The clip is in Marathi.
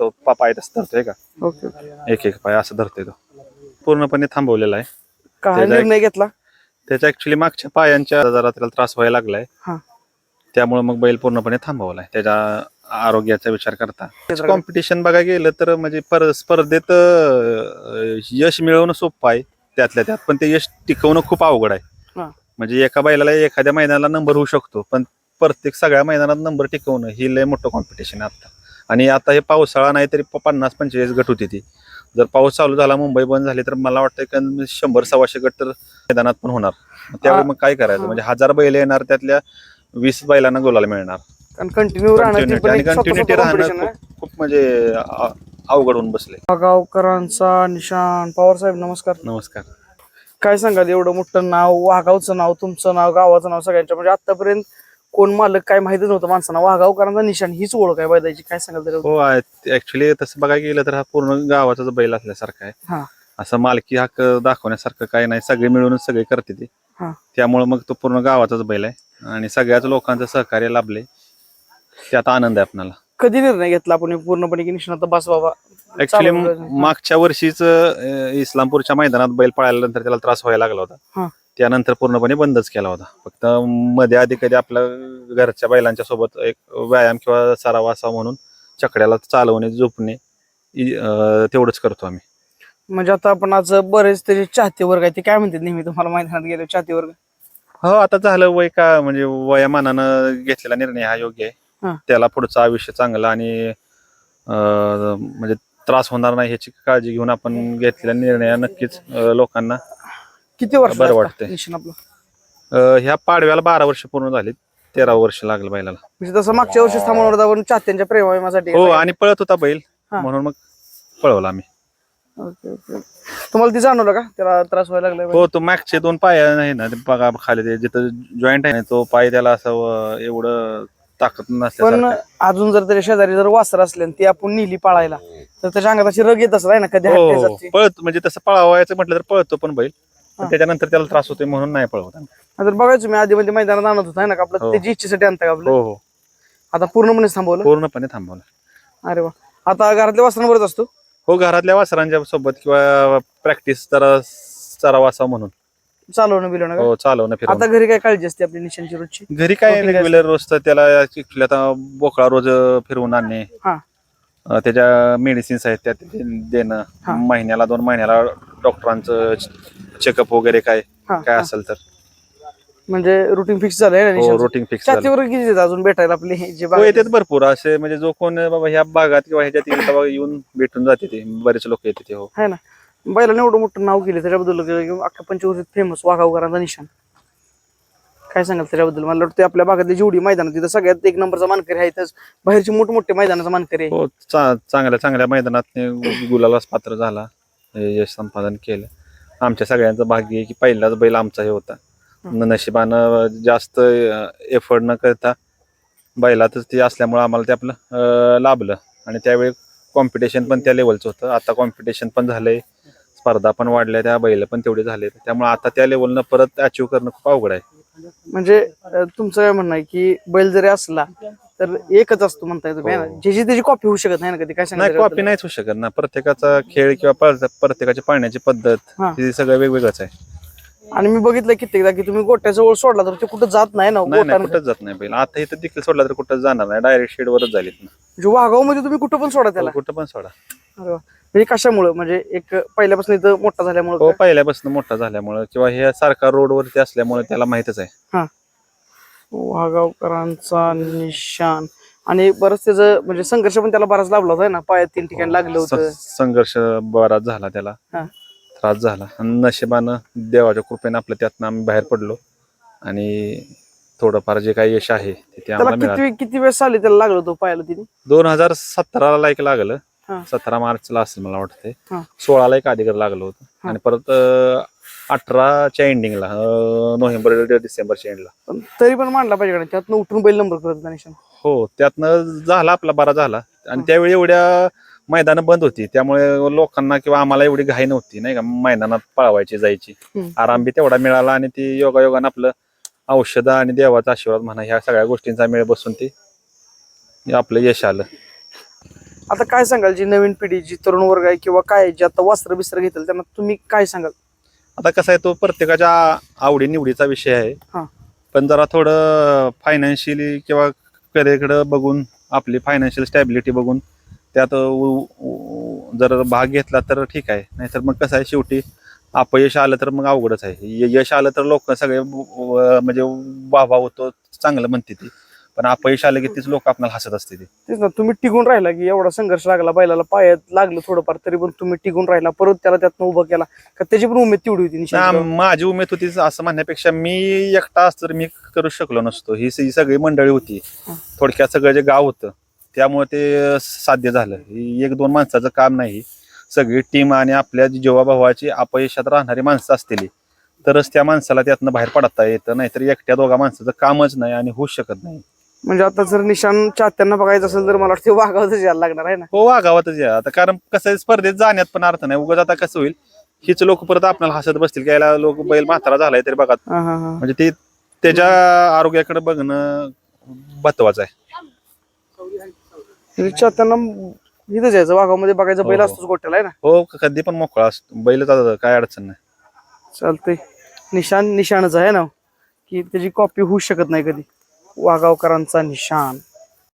तो पाय तसं धरतोय का, ओके. एक एक पाय असं धरतोय तो, पूर्णपणे थांबवलेला आहे. काय निर्णय घेतला? त्याच्या ऍक्च्युली मागच्या पायांच्या जरा त्याला त्रास व्हायला लागलाय, हा. त्यामुळे मग बैल पूर्णपणे थांबवलाय त्याच्या आरोग्याचा विचार करता. कॉम्पिटिशन बघायला गेलं तर म्हणजे स्पर्धेत यश मिळवणं सोपं आहे त्यातल्या त्यात, पण ते यश टिकवणं खूप अवघड आहे. हा. म्हणजे एका बैलाला एखाद्या मैदानाला नंबर होऊ शकतो, पण प्रत्येक सगळ्या मैदानात नंबर टिकवणं ही लय मोठं कॉम्पिटिशन आहे आता. आणि आता हे पावसाळा नाही तरी 50-45 गट होती ती. जर पाऊस चालू झाला, मुंबई बंद झाली, तर मला वाटतं की 100-125 गट तर मैदानात पण होणार. त्यावेळी मग काय करायचं, म्हणजे 1000 बैल येणार, त्यातल्या 20 बैलांना गुलाल मिळणार. कंटिन्यू कंटिन्युटी राहणं खूप म्हणजे अवघड होऊन बसले. वाघावकरांचा निशाण. पवार साहेब नमस्कार. नमस्कार. काय सांगाल, एवढं मोठं नाव, वाघावचं नाव, तुमचं नाव, गावाचं नाव, सगळ्यांच्या म्हणजे आतापर्यंत कोण मालक काय माहितीच नव्हतं माणसांना. वाघावकरांचा निशाण हीच ओळख आहे बैलाची. काय सांगाल? हो, ऍक्च्युली तसं बघायला गेलं तर हा पूर्ण गावाचाच बैल असल्यासारखा आहे. हा. असं मालकी हक्क दाखवण्यासारखं काही नाही, सगळे मिळूनच सगळे करते ते. हा. त्यामुळे मग तो पूर्ण गावाचाच बैल आहे आणि सगळ्याच लोकांचं सहकार्य लाभले, त्यात आनंद आहे आपल्याला. कधी निर्णय घेतला आपण पूर्णपणे की निशाण आता बस बाबा? ऍक्च्युली मागच्या वर्षीच इस्लामपूरच्या मैदानात बैल पळाल्यानंतर त्याला त्रास व्हायला लागला होता. त्यानंतर पूर्णपणे बंदच केला होता. फक्त मध्ये आधी कधी आपल्या घरच्या बैलांच्या सोबत एक व्यायाम किंवा सराव असा म्हणून चकड्याला चालवणे, झोपणे तेवढंच करतो आम्ही. म्हणजे आता आपण आज बरेच त्याचे चाहते वर्ग आहे, ते काय म्हणतात नेहमी तुम्हाला मैदानात गेले चाहते वर्ग? हो, आता झालं वय का, म्हणजे वयामानानं घेतलेला निर्णय हा योग्य आहे. त्याला पुढचं आयुष्य चांगलं आणि म्हणजे त्रास होणार नाही ह्याची काळजी घेऊन आपण घेतलेला निर्णय नक्कीच लोकांना किती वर्ष बरं वाटतंय. निशाण आपलं ह्या पाडव्याला 12 वर्ष पूर्ण झाली, 13 वर्ष लागलं बैलाला. म्हणजे तसं मागच्या वर्षी थांबवणार होता पण चाहत्यांच्या प्रेमासाठी. हो, आणि पळत होता बैल म्हणून मग पळवला आम्ही. Okay okay. तुम्हाला ती जाणवलं का त्याला त्रास व्हायला लागला? हो, तो मागचे 2 पाय आहे ना, ते बघा खाली ते जिथं जॉईंट आहे ना, तो पाय त्याला असं एवढं ताकद नसल्यासारखं. पण अजून जर त्याच्या शेजारी जर वासर असले आणि ती आपण नेली पाळायला, तर त्याच्या अंगात अशी रग येत असत आहे ना कधी? हो, पळत म्हणजे तसं पळावायचं म्हटलं तर पळतो पण बैल, पण त्याच्यानंतर त्याला त्रास होतोय म्हणून नाही पळवत. आता बघायचो मी आधी मध्ये मैदानात आणत होता ना आपलं, त्याची इच्छेसाठी आणता का आपलं? हो हो, आता पूर्णपणे थांबवलं? पूर्णपणे थांबवलं. अरे वा. आता घरातल्या वासरांवरच असतो? हो, घरातल्या वासरांच्या सोबत किंवा प्रॅक्टिस जरा सराव असा म्हणून चालवणं बिलवणं? हो, चालवणं फिरवणं. आता घरी काय काळजी असते आपली निशाणची रोजची? घरी काय रेग्युलर रोज त्याला आता बोकळा रोज फिरवून आणणे, त्याच्या मेडिसिन्स आहेत त्यात देणं, महिन्याला 2 महिन्याला डॉक्टरांचं चेकअप वगैरे काय असेल तर. म्हणजे रुटीन फिक्स झालंय ना? Routine fix. छातीवर किती देतात अजून भेटायला आपले जे येतात भरपूर असे, म्हणजे जो कोण बाबा ह्या भागात किंवा ह्याच्यात येऊन भेटून जाते, ते बरेच लोक येते. हो, है ना. बैलाने एवढं मोठं नाव केलं त्याच्याबद्दल, अख्खा पंचवर्षीत फेमस वाघावकरांचा निशाण, काय सांगाल त्याच्याबद्दल? मला वाटतं आपल्या भागातली जेवढी मैदान तिथं सगळ्यात 1 नंबरचा मानकरी आहे, बाहेरची मोठमोठे मैदानाचा मानकरी आहे. हो, चांगल्या चांगल्या मैदानात गुलालास पात्र झाला, यश संपादन केलं. आमच्या सगळ्यांचं भाग्य आहे की पहिलाच बैल आमचा हे होता. नशिबानं जास्त एफर्ट न करता बैलातच ते असल्यामुळे आम्हाला ते आपलं लाभलं. आणि त्यावेळी कॉम्पिटिशन पण त्या लेवलचं होतं. आता कॉम्पिटिशन पण झालंय, स्पर्धा पण वाढल्या, त्या बैल पण तेवढे झाले, त्यामुळे आता त्या लेवलनं परत अचीव्ह करणं खूप अवघड आहे. म्हणजे तुमचं काय म्हणणं आहे की बैल जरी असला तर एकच असतो म्हणताय तुम्ही, ज्याची त्याची कॉपी होऊ शकत नाही ना कधी? काय सांगा? नाही, कॉपी नाहीच होऊ शकत ना. प्रत्येकाचा खेळ किंवा प्रत्येकाची पाळण्याची पद्धत हे सगळं वेगवेगळंच आहे. आणि मी बघितलं कित्येकदा की तुम्ही गोट्याजवळ सोडला तर ते कुठं जात नाही ना? कुठंच जात नाही बैल. आता इथं देखील सोडला तर कुठं जाणार नाही, डायरेक्ट शेडवरच झालीत ना. म्हणजे वाघाव मध्ये तुम्ही कुठं पण सोडा त्याला? कुठं पण सोडा. अरे वा. म्हणजे कशामुळे? म्हणजे एक पहिल्यापासून इथं मोठा झाल्यामुळे? हो, पहिल्यापासून मोठा झाल्यामुळे किंवा हे सारखा रोडवरती असल्यामुळे त्याला माहितच आहे. वाघावकरांचा निशाण. आणि बरंच त्याचं म्हणजे संघर्ष पण त्याला बराच लाभला होता ना, पायात 3 ठिकाणी लागलं होतं. संघर्ष बराच झाला, त्याला त्रास झाला, आणि नशिबानं देवाच्या कृपेनं आपलं त्यातनं आम्ही बाहेर पडलो आणि थोडंफार जे काही यश आहे ते आम्हाला मिळालं. किती वेळ साली त्याला लागलं होतं पायाला? तिने 2017 एक लागलं, 17 मार्चला असेल मला वाटतंय. 16 एक अधिकार लागलं होतं, आणि परत 18च्या एंडिंगला, नोव्हेंबर डिसेंबरच्या एंडला. तरी पण मांडला पाहिजे, त्यातनं उठून बैल नंबर करत होता निशाण. हो, त्यातनं झाला आपला बरा झाला. आणि त्यावेळी एवढ्या मैदानं बंद होती, त्यामुळे लोकांना किंवा आम्हाला एवढी घाई नव्हती नाही का मैदानात पळवायची जायची. आराम बी तेवढा मिळाला, आणि ती योगायोगानं आपलं औषधं आणि देवाचा आशीर्वाद म्हणा ह्या सगळ्या गोष्टींचा मेळ बसून ते आपलं यश आलं. आता काय सांगाल जी नवीन पिढी जी तरुण वर्ग आहे किंवा काय जे आता वस्त्र बिस्त्र घेतील त्यांना तुम्ही काय सांगाल? आता कसं आहे, तो प्रत्येकाच्या आवडी निवडीचा विषय आहे. हा. पण जरा थोडं फायनान्शियली किंवा करिअरकडे बघून, आपली फायनान्शियल स्टॅबिलिटी बघून त्यात जर भाग घेतला तर ठीक आहे. नाहीतर मग कसं आहे, शेवटी अपयश आलं तर मग अवघडच आहे. यश आलं तर लोक सगळे म्हणजे वाह होतो, चांगलं म्हणते ती. पण अपयश आलं की तीच लोक आपल्याला हसत असते ती. तेच ना, तुम्ही टिकून राहिला की एवढा संघर्ष लागला बैलाला, पायात लागलं थोडंफार तरी पण तुम्ही टिकून राहिला, परत त्याला त्यातनं उभं केला का त्याची पण उमेद तेवढी होती निश्चित? माझी उमेद होती असं म्हणण्यापेक्षा मी एकटा असतो तर मी करू शकलो नसतो. ही सगळी मंडळी होती, थोडक्यात सगळं जे गाव होतं त्यामुळे ते साध्य झालं. ही एक दोन माणसाचं काम नाही, सगळी टीम आणि आपल्या जीवाभावाची अपयशात राहणारी माणसं असतील तरच त्या माणसाला त्यातनं बाहेर पडता येतं. नाहीतर एकट्या दोघा माणसाचं कामच नाही आणि होऊच शकत नाही. म्हणजे आता जर निशाण चाहत्यांना बघायचं असेल तर मला वाटतं वागावतच यायला लागणार आहे ना. हो, वागावातच या आता, कारण कसं आहे, स्पर्धेत जाण्यात पण अर्थ नाही. उगाच आता कसं होईल, हीच लोक परत आपल्याला हसत बसतील की याला लोक बैल म्हातारा झालाय तरी बघा. हा, हा, हा. म्हणजे ते त्याच्या आरोग्याकडे बघणं महत्वाचं आहे. म्हणजे चाहत्यांना इथं जायचं, वाघामध्ये बघायचं, बैल हो. असतोच गोट्याला आहे ना. हो, कधी पण मोकळा असतो बैल, काय अडचण नाही. चालतंय. निशाणच आहे ना की त्याची कॉपी होऊ शकत नाही कधी. वाघावकरांचा निशाण.